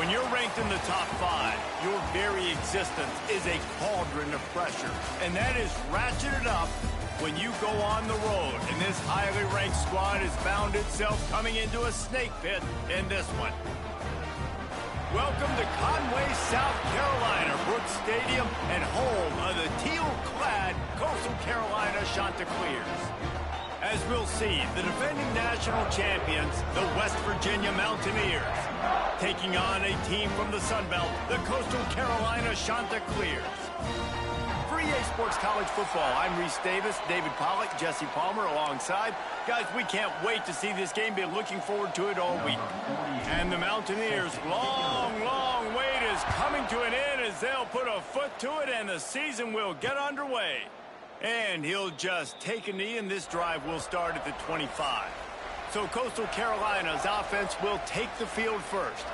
When you're ranked in the top 5, your very existence is a cauldron of pressure. And that is ratcheted up when you go on the road. And this highly ranked squad has found itself coming into a snake pit in this one. Welcome to Conway, South Carolina, Brooks Stadium, and home of the teal-clad Coastal Carolina Chanticleers. As we'll see, the defending national champions, the West Virginia Mountaineers, taking on a team from the Sun Belt, the Coastal Carolina Chanticleers. For EA Sports College Football, I'm Reese Davis, David Pollack, Jesse Palmer alongside. Guys, we can't wait to see this game. Been looking forward to it all week. And the Mountaineers' long wait is coming to an end as they'll put a foot to it and the season will get underway. And he'll just take a knee, and this drive will start at the 25. So Coastal Carolina's offense will take the field first.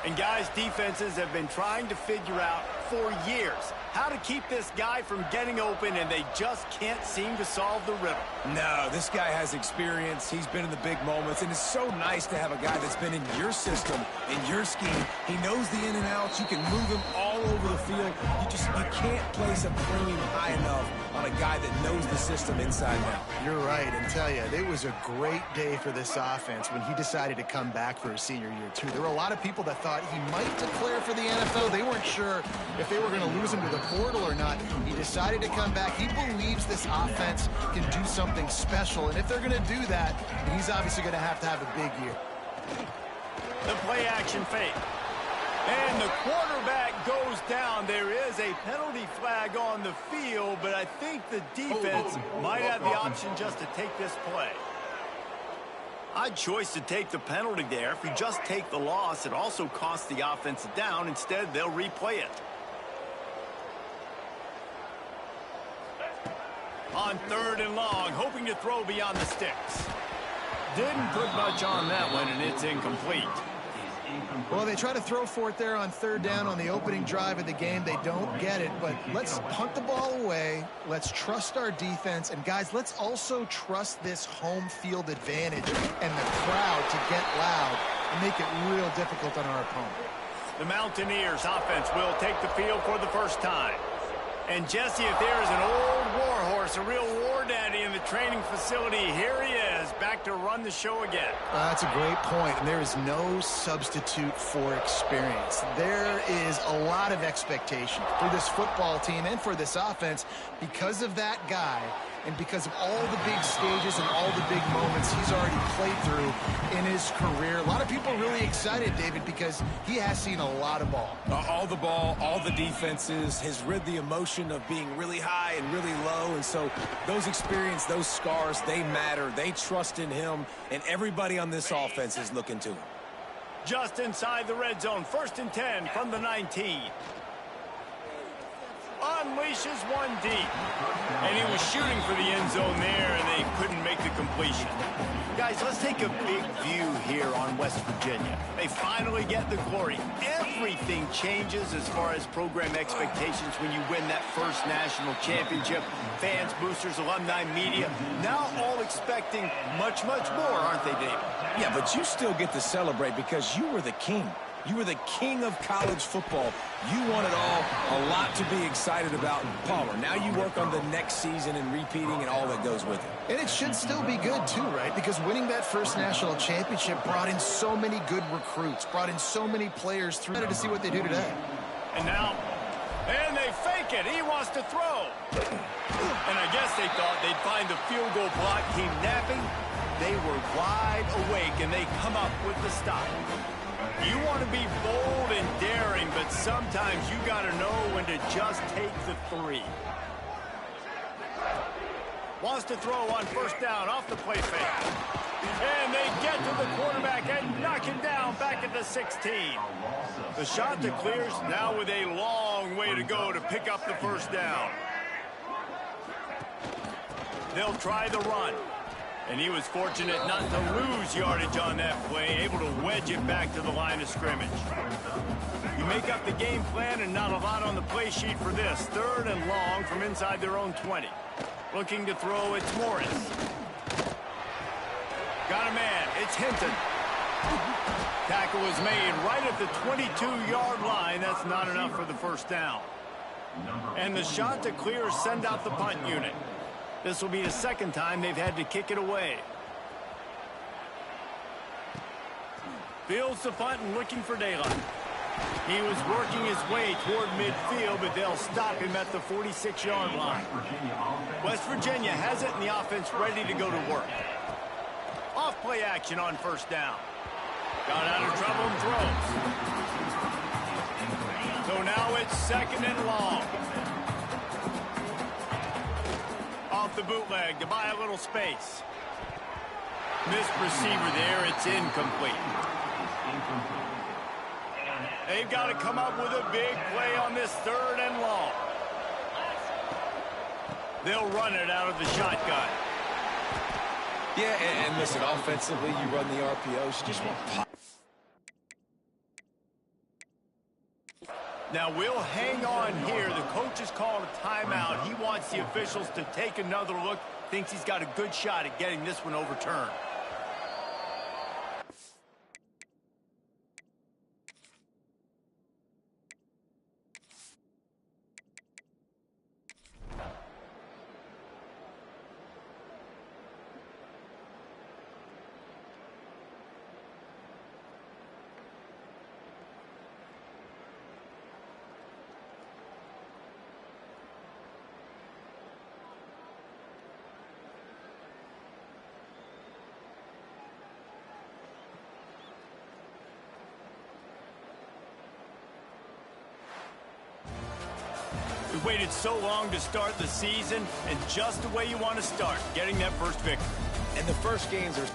And guys, defenses have been trying to figure out for years how to keep this guy from getting open, and they just can't seem to solve the riddle. No, this guy has experience. He's been in the big moments, and it's so nice to have a guy that's been in your system, in your scheme. He knows the in and outs. You can move him all over the field. You can't place a premium high enough on a guy that knows the system inside and out. You're right, and tell you, it was a great day for this offense when he decided to come back for his senior year, too. There were a lot of people that thought he might declare for the NFL. They weren't sure if they were going to lose him to the portal or not. He decided to come back. He believes this offense can do something special, and if they're going to do that, he's obviously going to have a big year. The play action fake. And the quarterback goes down. There is a penalty flag on the field, but I think the defense might have the option just to take this play. Odd choice to take the penalty there. If you just take the loss, it also costs the offense a down. Instead, they'll replay it. On 3rd and long, hoping to throw beyond the sticks. Didn't put much on that one, and it's incomplete. Well, they try to throw for it there on 3rd down on the opening drive of the game. They don't get it, but let's punt the ball away. Let's trust our defense. And, guys, let's also trust this home field advantage and the crowd to get loud and make it real difficult on our opponent. The Mountaineers offense will take the field for the first time. And, Jesse, if there's an old war horse, a real war daddy in the training facility, here he is, back to run the show again. That's a great point, and there is no substitute for experience. There is a lot of expectation for this football team and for this offense because of that guy and because of all the big stages and all the big moments he's already played through in his career. A lot of people are really excited, David, because he has seen a lot of ball. All the ball, all the defenses, has rid the emotion of being really high and really low. And so those experience, those scars, they matter. They trust in him, and everybody on this offense is looking to him. Just inside the red zone, 1st and 10 from the 19. Unleashes one deep. And he was shooting for the end zone there, and they couldn't make the completion. Guys, let's take a big view here on West Virginia. They finally get the glory. Everything changes as far as program expectations when you win that first national championship. Fans, boosters, alumni, media, now all expecting much more, aren't they, David? Yeah, but you still get to celebrate because you were the king. You were the king of college football. You won it all, a lot to be excited about. Palmer, now you work on the next season and repeating and all that goes with it. And it should still be good, too, right? Because winning that first national championship brought in so many good recruits, brought in so many players through to see what they do today. And now, and they fake it. He wants to throw. And I guess they thought they'd find the field goal block team napping. They were wide awake, and they come up with the stop. You want to be bold and daring, but sometimes you got to know when to just take the 3. Wants to throw on 1st down off the play fake. And they get to the quarterback and knock him down back at the 16. The Chanticleers now with a long way to go to pick up the 1st down. They'll try the run. And he was fortunate not to lose yardage on that play, able to wedge it back to the line of scrimmage. You make up the game plan and not a lot on the play sheet for this. 3rd and long from inside their own 20. Looking to throw, it's Morris. Got a man, it's Hinton. Tackle was made right at the 22-yard line. That's not enough for the first down. And the shot to clear send out the punt unit. This will be the second time they've had to kick it away. Fields the punt and looking for daylight. He was working his way toward midfield, but they'll stop him at the 46-yard line. West Virginia has it, and the offense ready to go to work. Off-play action on first down. Got out of trouble and throws. So now it's second and long. Off the bootleg to buy a little space. Missed receiver there. It's incomplete. They've got to come up with a big play on this third and long. They'll run it out of the shotgun. Yeah, and listen, offensively, you run the RPOs. You just want pop. Now, we'll hang on here. The coach has called a timeout. He wants the officials to take another look. Thinks he's got a good shot at getting this one overturned. We waited so long to start the season, and just the way you want to start, getting that first victory. And the first games are...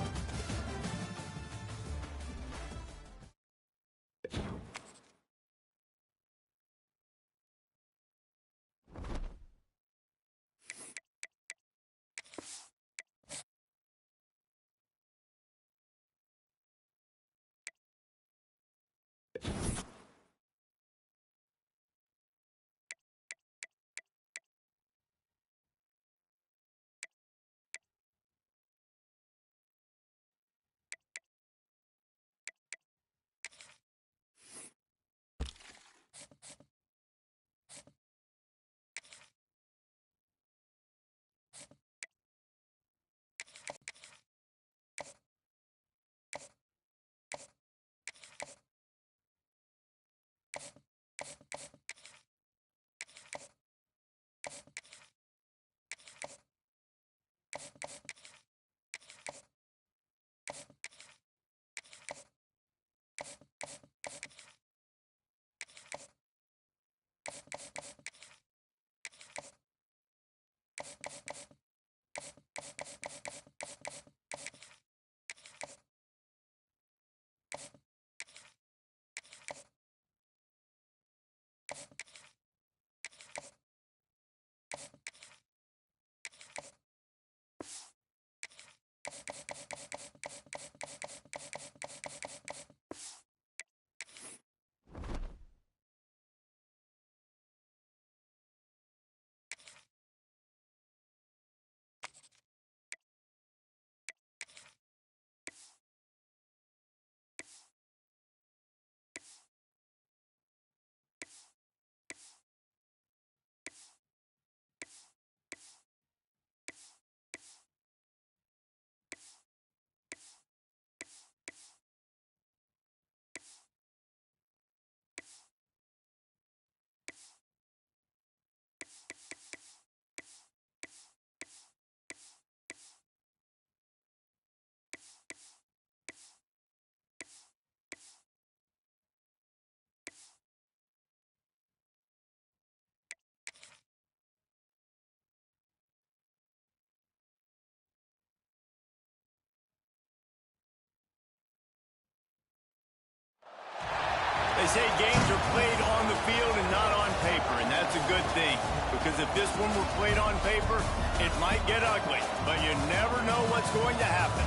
They say games are played on the field and not on paper, and that's a good thing. Because if this one were played on paper, it might get ugly. But you never know what's going to happen.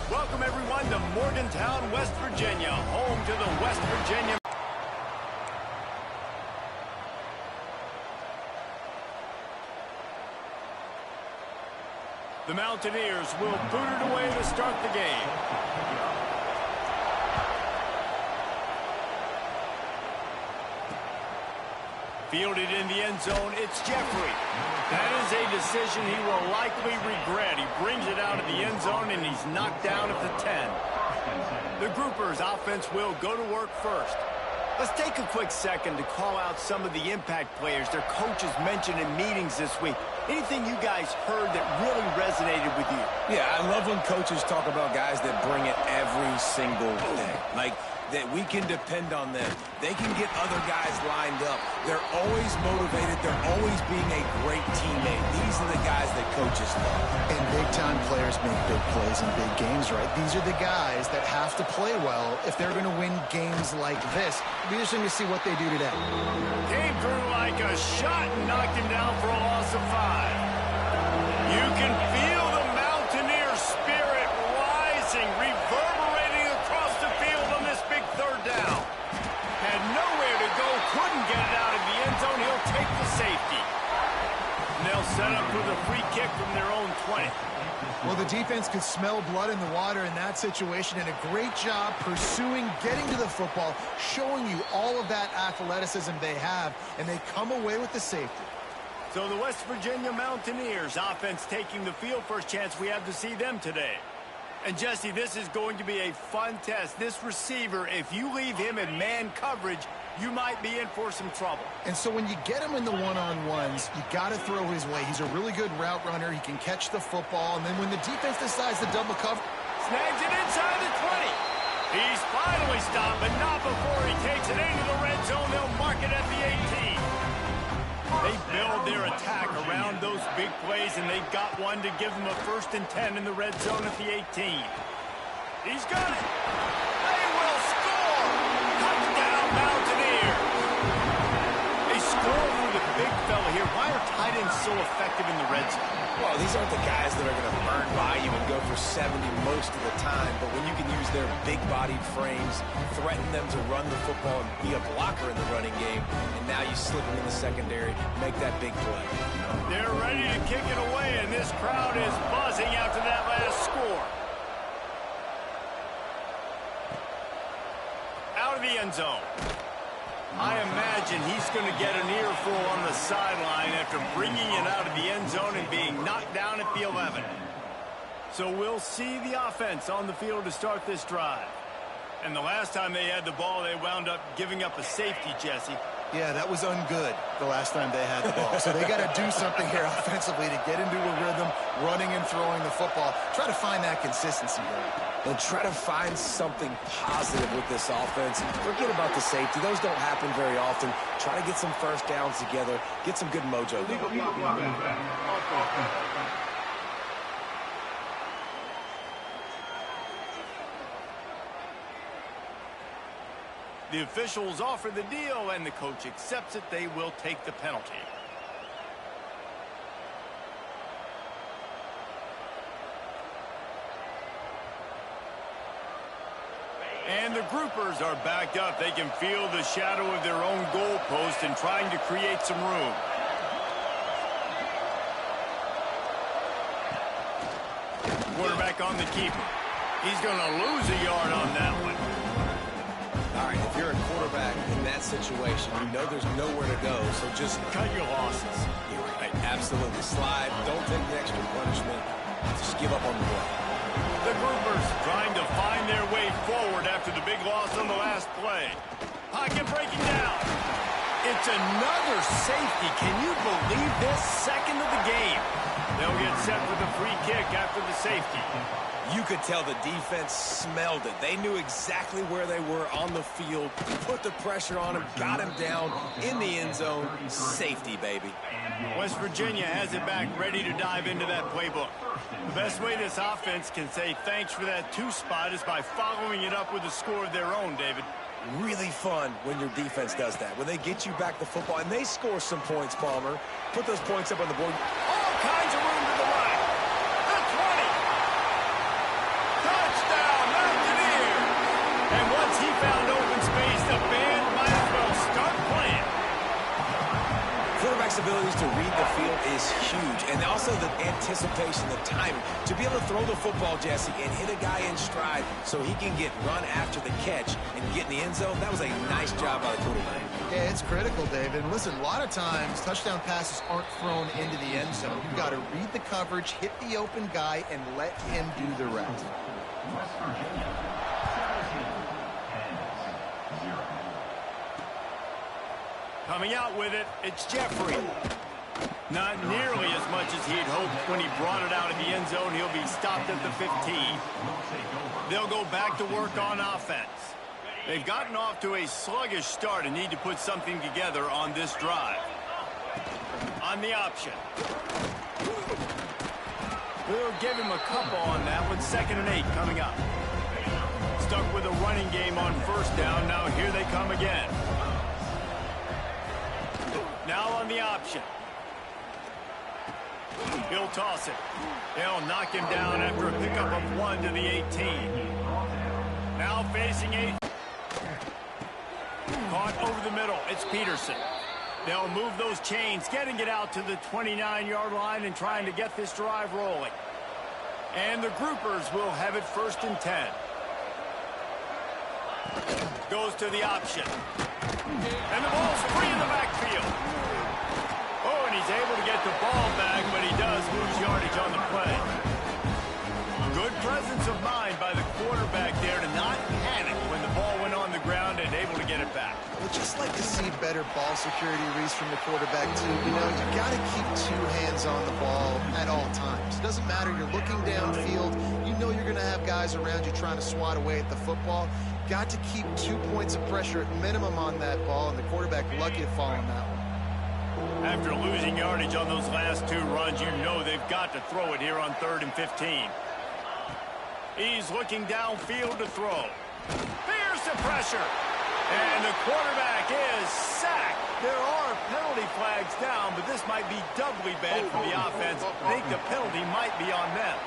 Welcome, everyone, to Morgantown, West Virginia, home to the West Virginia. The Mountaineers will boot it away to start the game. Fielded in the end zone, it's Jeffrey. That is a decision he will likely regret. He brings it out of the end zone, and he's knocked down at the 10. The Groupers offense will go to work first. Let's take a quick second to call out some of the impact players their coaches mentioned in meetings this week. Anything you guys heard that really resonated with you? Yeah, I love when coaches talk about guys that bring it every single day. Like, that we can depend on them. They can get other guys lined up. They're always motivated. They're always being a great teammate. These are the guys that coaches love. And big-time players make big plays in big games, right? These are the guys that have to play well if they're going to win games like this. It'll be interesting to see what they do today. Came through like a shot and knocked him down for a loss of 5. You can feel the Mountaineer spirit rising, reverberating across the field on this big third down. Had nowhere to go, couldn't get it out of the end zone. He'll take the safety. And they'll set up with a free kick from their own 20. Well, the defense could smell blood in the water in that situation, and a great job pursuing, getting to the football, showing you all of that athleticism they have, and they come away with the safety. So the West Virginia Mountaineers offense taking the field. First chance we have to see them today. And Jesse, this is going to be a fun test. This receiver, if you leave him in man coverage, you might be in for some trouble. And so when you get him in the one-on-ones, you got to throw his way. He's a really good route runner. He can catch the football. And then when the defense decides to double cover, snags it inside the 20. He's finally stopped, but not before he takes it into the red zone. They'll mark it at the 18. They build their attack around those big plays, and they've got one to give them a 1st and 10 in the red zone at the 18. He's got it. They will score. Touchdown, Mountaineers. They score for the big fella here. Why are tight ends so effective in the red zone? Well, these aren't the guys that are going to burn by you and go for 70 most of the time, but when you can use their big-bodied frames, threaten them to run the football and be a blocker in the running game, and now you slip them in the secondary, make that big play. They're ready to kick it away, and this crowd is buzzing after that last score. Out of the end zone. I imagine he's going to get an earful on the sideline after bringing it out of the end zone and being knocked down at the 11. So we'll see the offense on the field to start this drive. And the last time they had the ball, they wound up giving up a safety, Jesse. yeah, that was ungood the last time they had the ball. So they got to do something here offensively to get into a rhythm, running and throwing the football. Try to find that consistency there. And try to find something positive with this offense. Forget about the safety. Those don't happen very often. Try to get some first downs together. Get some good mojo going. The officials offer the deal, and the coach accepts it. They will take the penalty. And the groupers are backed up. They can feel the shadow of their own goalpost and trying to create some room. Quarterback on the keeper. He's going to lose a yard on that one. All right, if you're a quarterback in that situation, you know there's nowhere to go, so just cut your losses. You're right, absolutely. Slide, don't take the extra punishment. Just give up on the play. The groupers trying to find their way forward after the big loss on the last play. Pocket breaking down. It's another safety. Can you believe this? Second of the game. They'll get set for the free kick after the safety. You could tell the defense smelled it. They knew exactly where they were on the field, put the pressure on him, got him down in the end zone. Safety, baby. West Virginia has it back, ready to dive into that playbook. The best way this offense can say thanks for that 2 spot is by following it up with a score of their own, David. Really fun when your defense does that, when they get you back the football, and they score some points, Palmer. Put those points up on the board. All kinds of room to the right. The 20. Touchdown, Mountaineers. And once he found open space, the band might as well start playing. Quarterback's abilities to read the field is huge, And also the anticipation, the timing. To be able to throw the football, Jesse, and hit a guy in stride so he can get run after the catch and get in the end zone, that was a nice job by the quarterback. Yeah, it's critical, David. And listen, a lot of times touchdown passes aren't thrown into the end zone. You've got to read the coverage, hit the open guy, and let him do the rest. Coming out with it, it's Jeffrey. Not nearly as much as he'd hoped when he brought it out in the end zone. He'll be stopped at the 15. They'll go back to work on offense. They've gotten off to a sluggish start and need to put something together on this drive. On the option. We'll give him a couple on that with 2nd and 8 coming up. Stuck with a running game on first down. Now here they come again. Now on the option. He'll toss it. They'll knock him down after a pickup of 1 to the 18. Now facing 8. Caught over the middle. It's Peterson. They'll move those chains, getting it out to the 29-yard line and trying to get this drive rolling. And the groupers will have it 1st and 10. Goes to the option. And the ball's free in the backfield. Oh, and he's able to get the ball back, but he does lose yardage on the play. Good presence of mind by the quarterback there to not panic when the ball went on the ground and able to get it back. We'd just like to see better ball security, Reese, from the quarterback, too. You know, you got to keep 2 hands on the ball at all times. It doesn't matter. You're looking downfield. You know you're going to have guys around you trying to swat away at the football. Got to keep 2 points of pressure at minimum on that ball, and the quarterback lucky to fall on that one. After losing yardage on those last 2 runs, you know they've got to throw it here on 3rd and 15. He's looking downfield to throw. Fierce the pressure. And the quarterback is sacked. There are penalty flags down, but this might be doubly bad for the offense. I think the penalty might be on them.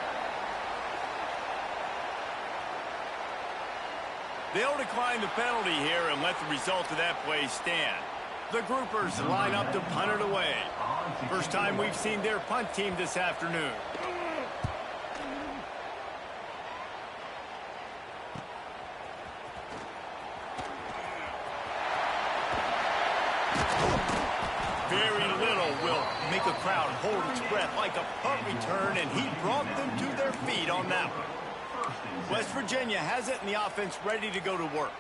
They'll decline the penalty here and let the result of that play stand. The groupers line up to punt it away. First time we've seen their punt team this afternoon. Very little will make a crowd hold its breath like a punt return, and he brought them to their feet on that one. West Virginia has it and the offense ready to go to work.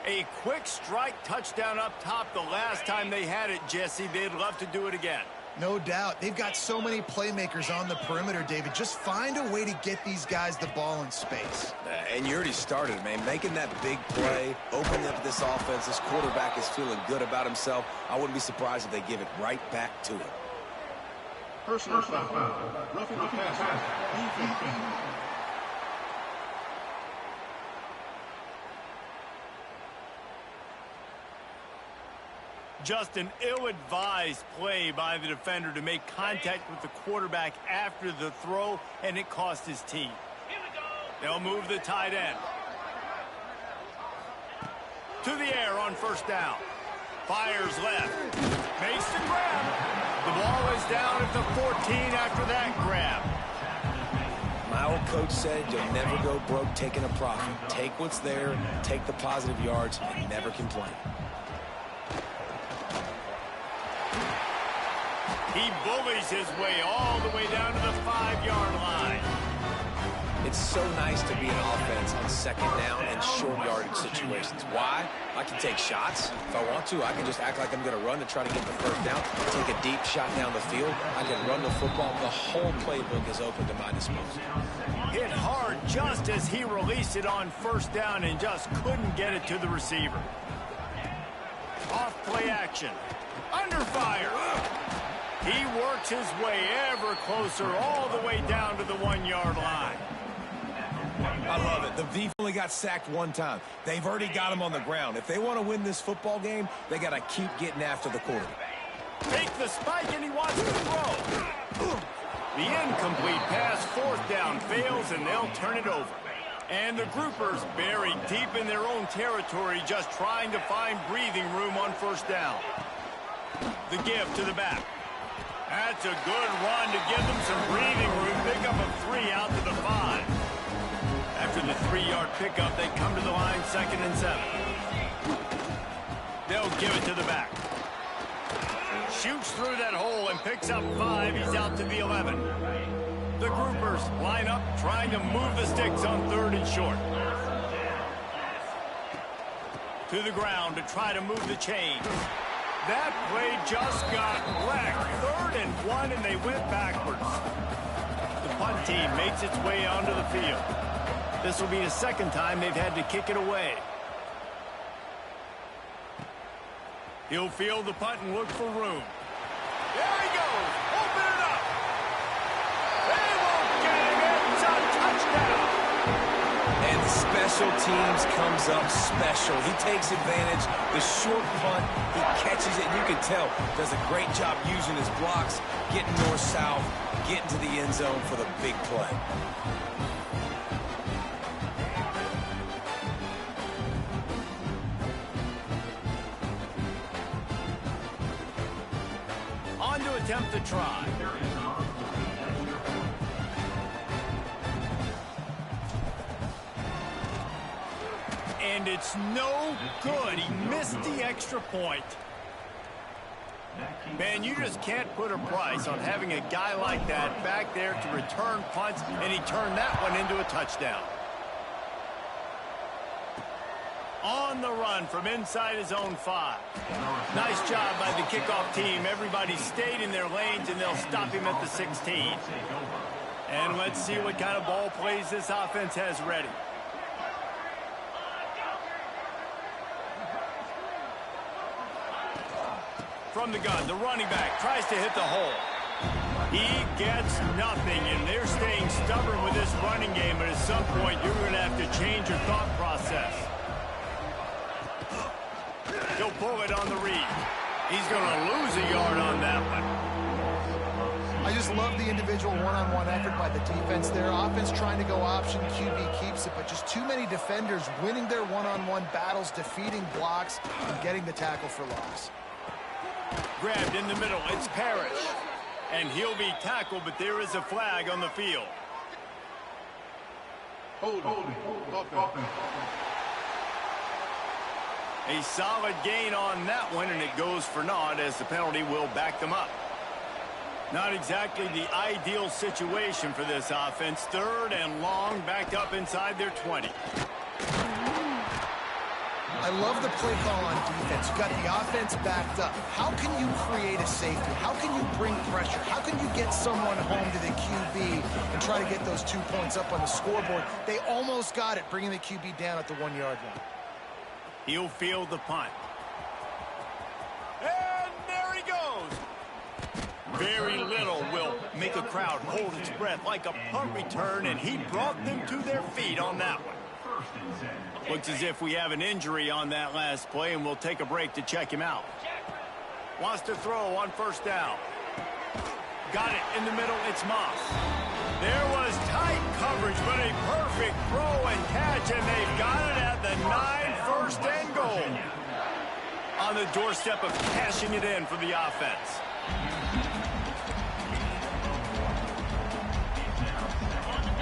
A quick strike touchdown up top the last time they had it, Jesse. They'd love to do it again. No doubt. They've got so many playmakers on the perimeter, David. Just find a way to get these guys the ball in space. And you already started, man. Making that big play, opening up this offense. This quarterback is feeling good about himself. I wouldn't be surprised if they give it right back to him. Personal foul. Roughing the passer. Just an ill-advised play by the defender to make contact with the quarterback after the throw, and it cost his team. They'll move the tight end. To the air on first down. Fires left. Makes the grab. The ball is down at the 14 after that grab. My old coach said you'll never go broke taking a profit. Take what's there, take the positive yards, and never complain. He bullies his way all the way down to the 5-yard line. It's so nice to be an offense on second down and short yardage situations. Why? I can take shots. If I want to, I can just act like I'm going to run to try to get the first down. Take a deep shot down the field. I can run the football. The whole playbook is open to my disposal. Hit hard just as he released it on first down and just couldn't get it to the receiver. Off play action. Under fire. He works his way ever closer all the way down to the 1-yard line. I love it. The defense only got sacked 1 time. They've already got him on the ground. If they want to win this football game, they got to keep getting after the quarterback. Take the spike, and he wants to throw. The incomplete pass, 4th down, fails, and they'll turn it over. And the groupers buried deep in their own territory, just trying to find breathing room on first down. The give to the back. That's a good run to give them some breathing room. Pick up a 3 out to the 5. After the 3-yard pickup, they come to the line 2nd and 7. They'll give it to the back. Shoots through that hole and picks up 5. He's out to the 11. The groupers line up, trying to move the sticks on 3rd and short. To the ground to try to move the chains. That play just got wrecked. 3rd and 1, and they went backwards. The punt team makes its way onto the field. This will be the 2nd time they've had to kick it away. He'll field the punt and look for room. There he goes. Open it up. They won't get him. It's a touchdown. And the special teams comes up special. He takes advantage. The short punt, he catches it. And you can tell, does a great job using his blocks, getting north-south, getting to the end zone for the big play. On to attempt the try. And it's no good. He missed the extra point. Man, you just can't put a price on having a guy like that back there to return punts, and he turned that one into a touchdown. On the run from inside his own 5. Nice job by the kickoff team. Everybody stayed in their lanes, and they'll stop him at the 16. And let's see what kind of ball plays this offense has ready. From the gun, the running back tries to hit the hole. He gets nothing, and they're staying stubborn with this running game, but at some point you're going to have to change your thought process. He'll pull it on the read. He's going to lose a yard on that one. I just love the individual one-on-one effort by the defense there. Offense trying to go option, QB keeps it, but just too many defenders winning their one-on-one battles, defeating blocks, and getting the tackle for loss. Grabbed in the middle, it's Parrish. And he'll be tackled, but there is a flag on the field. Hold. A solid gain on that one, and it goes for naught as the penalty will back them up. Not exactly the ideal situation for this offense. 3rd and long, backed up inside their 20. I love the play call on defense. You got the offense backed up. How can you create a safety? How can you bring pressure? How can you get someone home to the QB and try to get those 2 points up on the scoreboard? They almost got it, bringing the QB down at the 1-yard line. He'll field the punt. And there he goes. Very little will make a crowd hold its breath like a punt return, and he brought them to their feet on that one. Looks as if we have an injury on that last play, and we'll take a break to check him out. Wants to throw on 1st down. Got it in the middle, it's Moss. There was tight coverage, but a perfect throw and catch, and they've got it at the 9, 1st and goal. On the doorstep of cashing it in for the offense.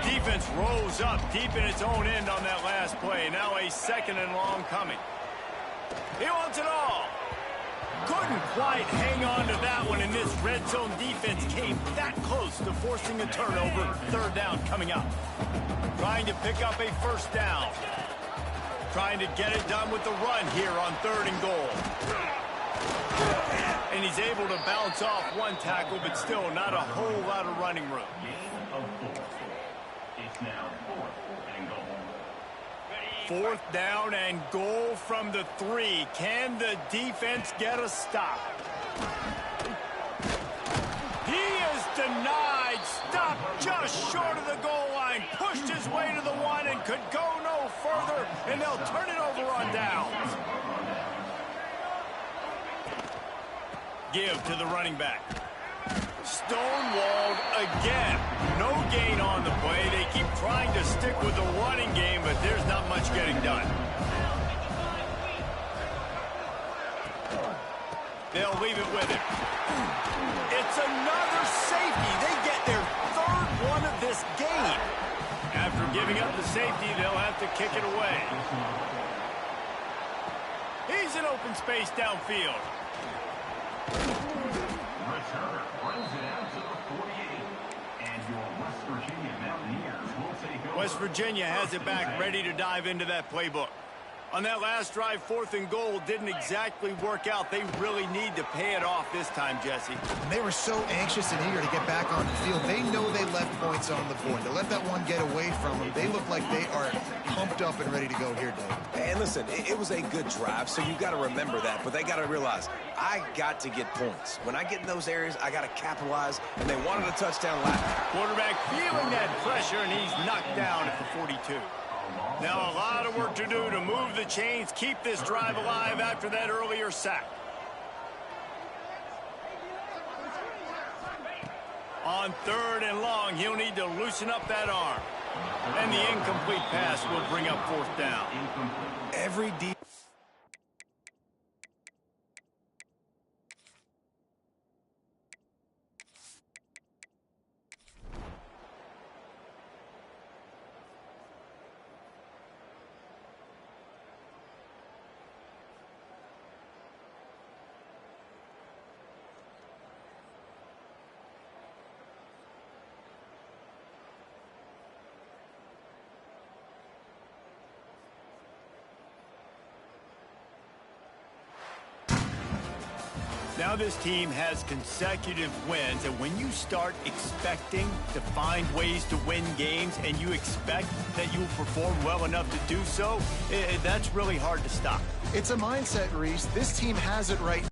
Defense rolls up deep in its own end on that last play. Now a 2nd and long coming. He wants it all. Couldn't quite hang on to that one, and this red zone defense came that close to forcing a turnover. 3rd down coming up. Trying to pick up a 1st down. Trying to get it done with the run here on 3rd and goal. And he's able to bounce off one tackle, but still not a whole lot of running room. It's now 4th and goal. 4th down and goal from the 3. Can the defense get a stop? He is denied. Stopped just short of the goal line. Pushed his way to the 1 and could go no further, and they'll turn it over on downs. Give to the running back. Stonewalled again. No gain on the play. They keep trying to stick with the running game, but there's not much getting done. They'll leave it with him. It's another safety. They get their third one of this game. After giving up the safety, they'll have to kick it away. He's in open space downfield. Return brings it out to the 48. And your West Virginia Mountaineers will take over. West Virginia has it back, ready to dive into that playbook. On that last drive, 4th and goal didn't exactly work out. They really need to pay it off this time, Jesse. And they were so anxious and eager to get back on the field. They know they left points on the board. To let that one get away from them, they look like they are pumped up and ready to go here, Dave. And listen, it was a good drive, so you got to remember that. But they got to realize, I got to get points. When I get in those areas, I got to capitalize, and they wanted a touchdown last. Quarterback feeling that pressure, and he's knocked down at the 42. Now a lot of work to do to move the chains, keep this drive alive after that earlier sack. On 3rd and long, he'll need to loosen up that arm. And the incomplete pass will bring up 4th down. Every deep. Now this team has consecutive wins, and when you start expecting to find ways to win games and you expect that you will perform well enough to do so, that's really hard to stop. It's a mindset, Reese. This team has it right.